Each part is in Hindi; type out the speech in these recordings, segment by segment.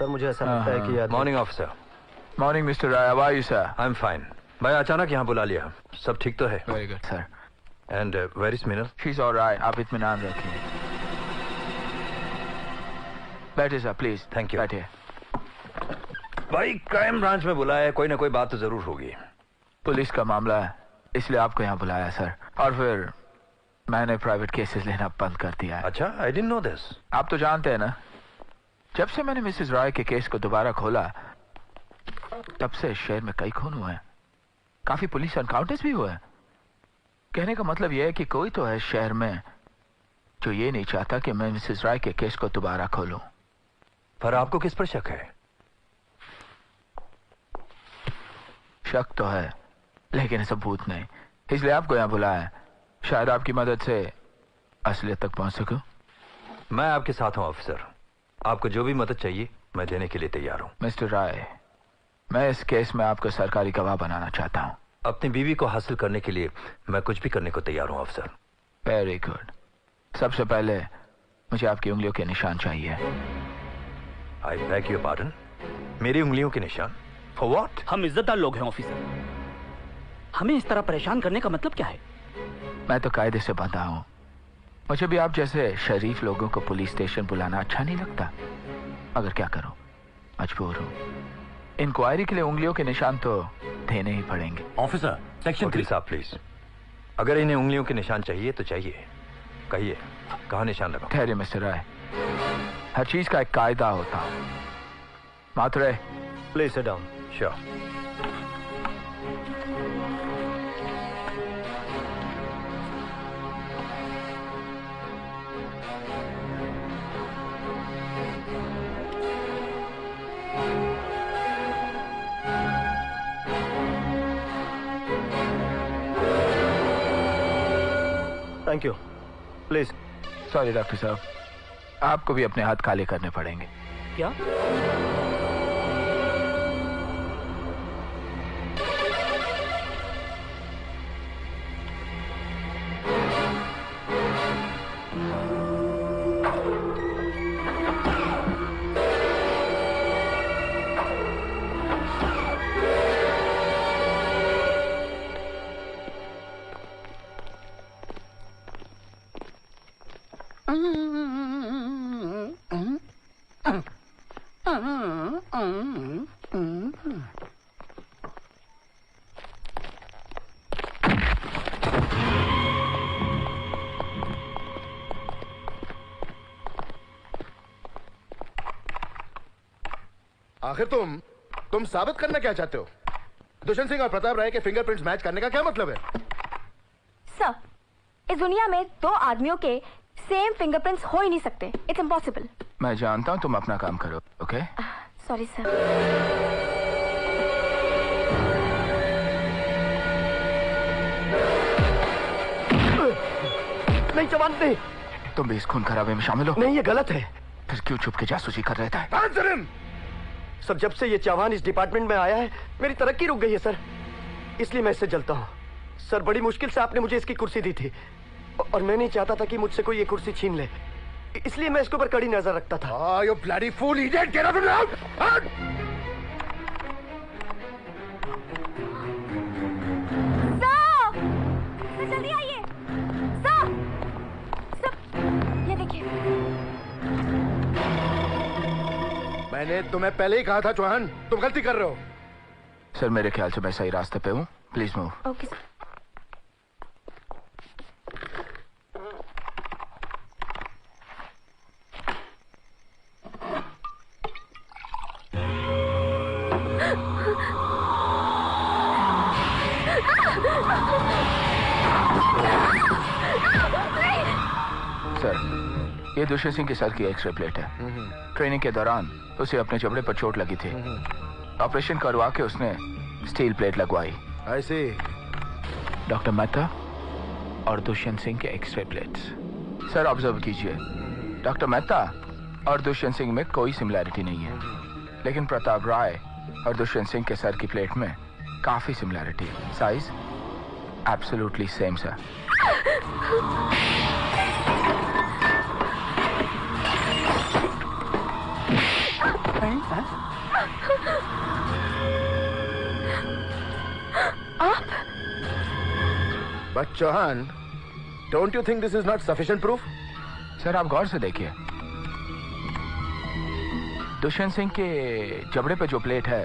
सर मुझे ऐसा लगता है कि morning officer. Morning mister Rai, how are you sir? I am fine. भाई अचानक यहाँ बुला लिया, सब ठीक तो है? Very good sir. And where is Meenal? She is alright, आप इत्मीनान रखिए। बैठिए सर प्लीज। Thank you. बैठिए। भाई क्राइम ब्रांच में बुलाया है, कोई ना कोई बात तो जरूर होगी। पुलिस का मामला है इसलिए आपको यहाँ बुलाया सर, और फिर मैंने प्राइवेट केसेस लेना बंद कर दिया है। अच्छा, आई डिडंट नो दिस। आप तो जानते हैं ना, जब से मैंने मिसेस रॉय के केस को दोबारा खोला तब से शहर में कई खून हुए हैं, काफी पुलिस एनकाउंटर्स भी हुए हैं। कहने का मतलब यह है कि कोई तो है शहर में जो ये नहीं चाहता कि मैं मिसेस रॉय के केस को दोबारा खोलूं। पर आपको किस पर शक है? शक तो है लेकिन सबूत नहीं, इसलिए आपको यहाँ बुलाया है। शायद आपकी मदद से असलियत तक पहुंच सकूं। मैं आपके साथ हूं ऑफिसर, आपको जो भी मदद चाहिए मैं देने के लिए तैयार हूं। मिस्टर राय, मैं इस केस में आपको सरकारी गवाह बनाना चाहता हूं। अपनी बीवी को हासिल करने के लिए मैं कुछ भी करने को तैयार हूं ऑफिसर। Very good. सबसे पहले मुझे आपकी उंगलियों के निशान चाहिए। आई बेग योर पार्डन, मेरी उंगलियों के निशान? For what? हम इज्जतदार लोग हैं ऑफिसर, हमें इस तरह परेशान करने का मतलब क्या है? मैं तो कायदे से बंधा हूं, मुझे भी आप जैसे शरीफ लोगों को पुलिस स्टेशन बुलाना अच्छा नहीं लगता, मगर क्या करूं, मजबूर हूं। इंक्वायरी के लिए उंगलियों के निशान तो देने ही पड़ेंगे। ऑफिसर सेक्शन 3 साहब प्लीज, अगर इन्हें उंगलियों के निशान चाहिए तो चाहिए, कहिए कहां निशान लगाऊं? ठहरिए मिस्टर राय, हर चीज का एक कायदा होता है। Matre please sit down. Sure. Thank you. Please. Sorry doctor साहब, आपको भी अपने हाथ काले करने पड़ेंगे। क्या? आखिर तुम साबित करना क्या चाहते हो? दुष्यंत सिंह और प्रताप राय के फिंगरप्रिंट्स मैच करने का क्या मतलब है? सर, इस दुनिया में दो आदमियों के सेम फिंगरप्रिंट्स हो ही नहीं सकते। It's impossible. मैं जानता हूं, तुम अपना काम करो। ओके? Sorry sir. नहीं चौहान, नहीं। तुम भी इस खून खराबे में शामिल हो? नहीं, ये गलत है। फिर क्यों छुप के जासूसी कर रहे थे? सर, जब से ये चौहान इस डिपार्टमेंट में आया है मेरी तरक्की रुक गई है सर, इसलिए मैं इससे जलता हूँ। सर, बड़ी मुश्किल से आपने मुझे इसकी कुर्सी दी थी और मैं नहीं चाहता था कि मुझसे कोई ये कुर्सी छीन ले, इसलिए मैं इसके ऊपर कड़ी नजर रखता था। You bloody fool, idiot! Get out of now! Out! Sir, जल्दी आइए। सर, ये देखिए। मैंने तुम्हें पहले ही कहा था चौहान, तुम गलती कर रहे हो। सर, मेरे ख्याल से मैं सही रास्ते पे हूँ। Please move. Okay sir. Sir, ये दुष्यंत सिंह के सर की एक्सरे प्लेट है। ट्रेनिंग के दौरान उसे अपने चमड़े पर चोट लगी थी। ऑपरेशन करवा के उसने स्टील प्लेट लगवाई। ऐसे डॉक्टर मेहता और दुष्यंत सिंह के एक्सरे प्लेट्स। सर, ऑब्जर्व कीजिए, डॉक्टर मेहता और दुष्यंत सिंह में कोई सिमिलैरिटी नहीं है, लेकिन प्रताप राय और दुष्यंत सिंह के सर की प्लेट में काफी सिमिलैरिटी है। Size absolutely same sir. रही हैं? आप? But Chauhan, don't you think this is not sufficient proof? Sir आप गौर से देखिए, दुष्यंत सिंह के जबड़े पे जो प्लेट है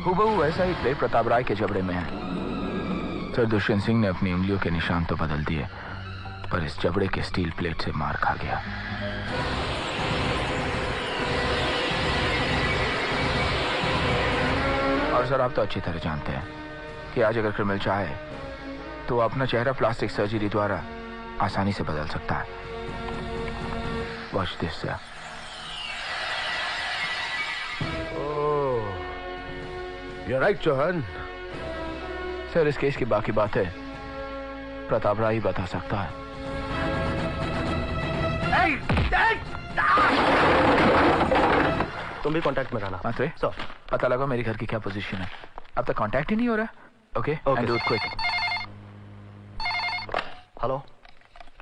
हूबहू वैसा ही प्लेट प्रताप राय के जबड़े में है। सर दुष्यंत सिंह ने अपनी उंगलियों के निशान तो बदल दिए, पर इस जबड़े के स्टील प्लेट से मार खा गया। और सर आप तो अच्छी तरह जानते हैं कि आज अगर क्रिमिनल चाहे तो वो अपना चेहरा प्लास्टिक सर्जरी द्वारा आसानी से बदल सकता है। Watch this sir. Oh, you're right, Chauhan. Sir इस केस की बाकी बातें प्रताप राय ही बता सकता है। तुम भी कांटेक्ट में रहना। मात्रे सर। पता लगा मेरे घर की क्या पोजीशन है। अब तक कांटेक्ट ही नहीं हो रहा। Okay Okay, do it quick. Hello,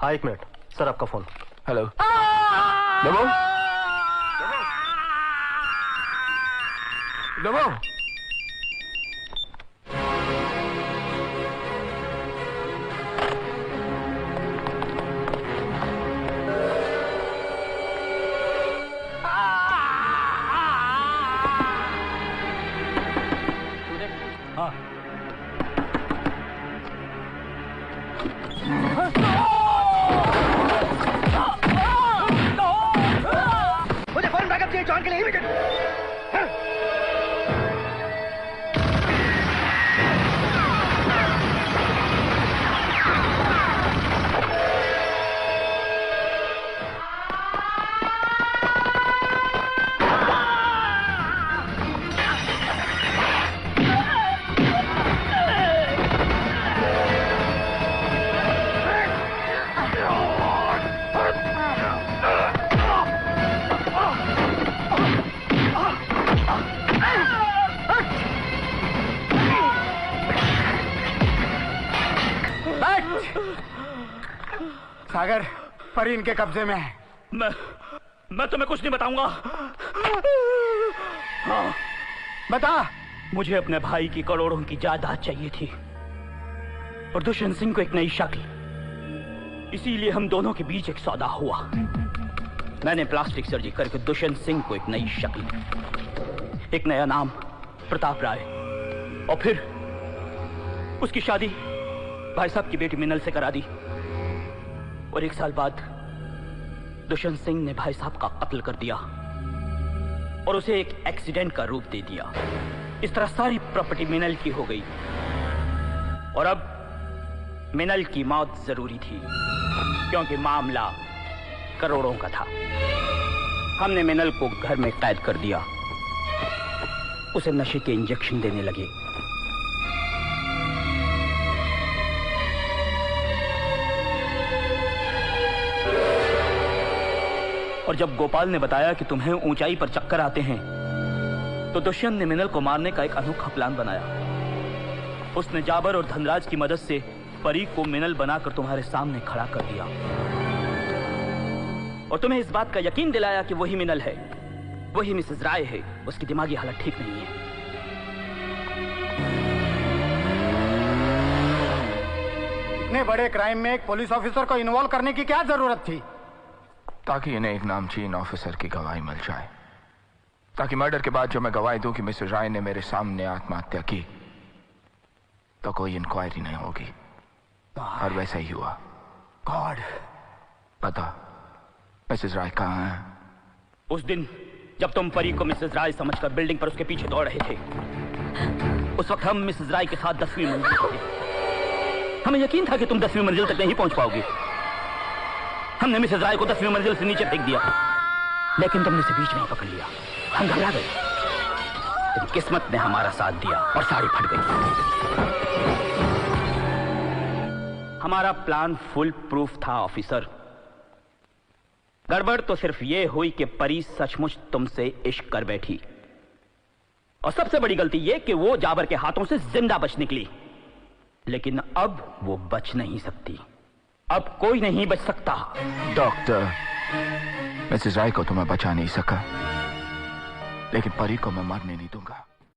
हाँ 1 मिनट सर, आपका फोन। हेलो डबो डबो। हाँ मुझे फोन बैकअप चाहिए जॉन के लिए इमीडिएट। सागर, परी इनके कब्जे में है। मैं तुम्हें कुछ नहीं बताऊंगा। हाँ, बता। मुझे अपने भाई की करोड़ों की जायदाद चाहिए थी और दुष्यंत सिंह को एक नई शक्ल, इसीलिए हम दोनों के बीच एक सौदा हुआ। मैंने प्लास्टिक सर्जरी करके दुष्यंत सिंह को एक नई शक्ल, एक नया नाम प्रताप राय, और फिर उसकी शादी भाई साहब की बेटी मिनल से करा दी। और 1 साल बाद दुष्यंत सिंह ने भाई साहब का कत्ल कर दिया और उसे एक एक्सीडेंट का रूप दे दिया। इस तरह सारी प्रॉपर्टी मिनल की हो गई और अब मिनल की मौत जरूरी थी क्योंकि मामला करोड़ों का था। हमने मिनल को घर में कैद कर दिया, उसे नशे के इंजेक्शन देने लगे। और जब गोपाल ने बताया कि तुम्हें ऊंचाई पर चक्कर आते हैं, तो दुष्यंत ने मिनल को मारने का एक अनोखा प्लान बनाया। उसने जाबर और धनराज की मदद से परी को मिनल बनाकर तुम्हारे सामने खड़ा कर दिया और तुम्हें इस बात का यकीन दिलाया कि वही मिनल है, वही मिसेस राय है। उसकी दिमागी हालत ठीक नहीं है। इतने बड़े क्राइम में एक पुलिस ऑफिसर को इन्वॉल्व करने की क्या जरूरत थी? ताकि इन्हें एक नामचीन ऑफिसर की गवाही मिल जाए, ताकि मर्डर के बाद जो मैं गवाही दूं कि मिसेस राय ने मेरे सामने आत्महत्या की, तो कोई इंक्वायरी नहीं होगी। और वैसा ही हुआ। गॉड। पता मिसेस राय कहाँ है? उस दिन जब तुम परी को मिसेस राय समझकर बिल्डिंग पर उसके पीछे दौड़ रहे थे, उस वक्त हम मिसेस राय के साथ 10वीं मंजिल पर थे। हमें यकीन था कि तुम 10वीं मंजिल तक नहीं पहुंच पाओगे। हमने मिसेस राय को 10वीं मंजिल से नीचे फेंक दिया, लेकिन तुमने इसे बीच में ही पकड़ लिया। हम घबरा गए, लेकिन किस्मत ने हमारा साथ दिया और साड़ी फट गई। हमारा प्लान फुल प्रूफ था ऑफिसर। गड़बड़ तो सिर्फ ये हुई कि परी सचमुच तुमसे इश्क कर बैठी, और सबसे बड़ी गलती ये कि वो जाबर के हाथों से जिंदा बच निकली। लेकिन अब वो बच नहीं सकती, अब कोई नहीं बच सकता। डॉक्टर, मिसेस राय को तो मैं बचा नहीं सका, लेकिन परी को मैं मरने नहीं दूंगा।